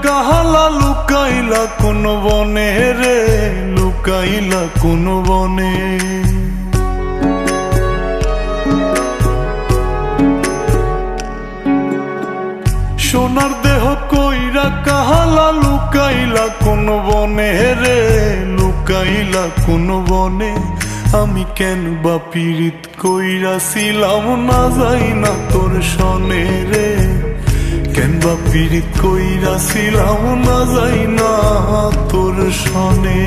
কাহালা লুকাইলা কোন বনে রে, লুকাইলা কোন বনে। সোনার দেহ কইরা কাহালা লুকাইলা কোন বনে রে, লুকাইলা কোন বনে। আমি কেন বা পীড়িত কইরাছিলাম না যাই না তোর সনে রে, কেন বা পীড়িত কইরাছিলাম না যাই না তোর সনে।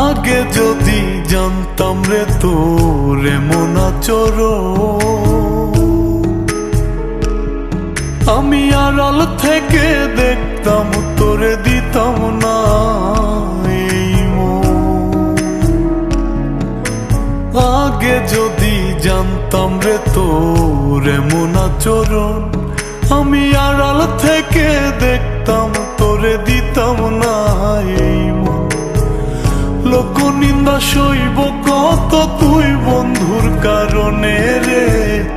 আগে যদি জানতাম রে তোর এমন আচরণ, আমি আড়াল থেকে দেখতাম তোরে দিতাম না এই মন। আগে যদি জানতাম রে তোর এমন আচরণ, আমি আড়াল থেকে দেখতাম তোরে দিতাম না এই মন। লোক নিন্দা সইব কত তুই বন্ধুর কারণে রে,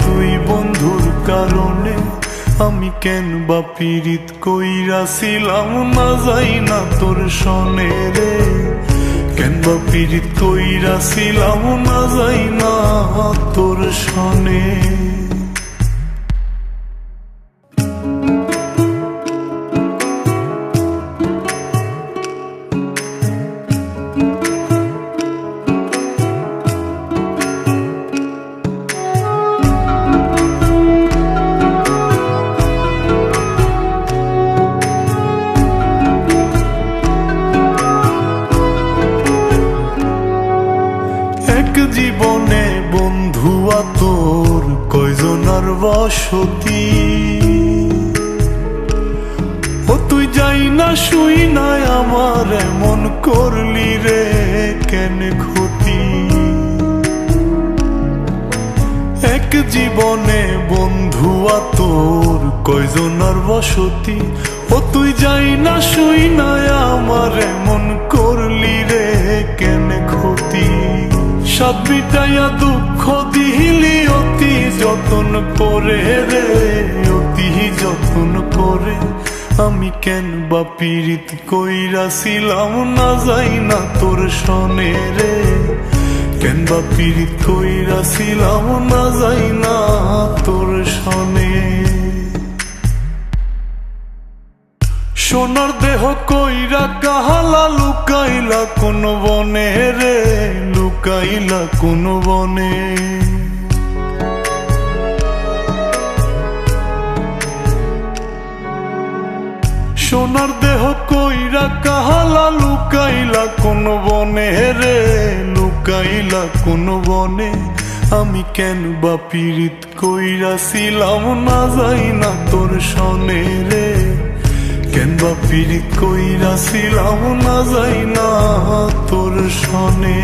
তুই বন্ধুর কারণে। আমি কেন বা পীড়িত কইরাছিলাম না যাই না তোর সনে রে, কেন বা পীড়িত কইরাছিলাম না যাই না তোর সনে। জীবনে বন্ধুয়া তোর কয়জনার বসতি, ও তুই যাই না শুই নাই আমার এমন করলি রে কেন ক্ষতি। এক জীবনে বন্ধুয়া তোর কয়জনার বসতি, ও তুই যাই না শুই নাই আমার এমন করলি রে কেন ক্ষতি। সাত মিটাইয়া দুঃখ দিলি অতি যতন করে রে, অতি যতন করে। আমি কেন বা পীড়িত কইরাছিলাম না যাই না তোর সনে রে, কেন বা পীড়িত কইরাছিলাম না যাই না তোর সনে। সোনার দেহ কইরা কাহালা লুকাইলা কোন বনে রে, লুকাইলা কোন বনে। সোনার দেহ কইরা কাহালা লুকাইলা কোন বনে রে, লুকাইলা কোন বনে। আমি কেন বা পীড়িত কইরাছিলাম না যাই না তোর সনে রে, কেন বা পীড়িত কইরাছিলাম না যাই না তোর সনে।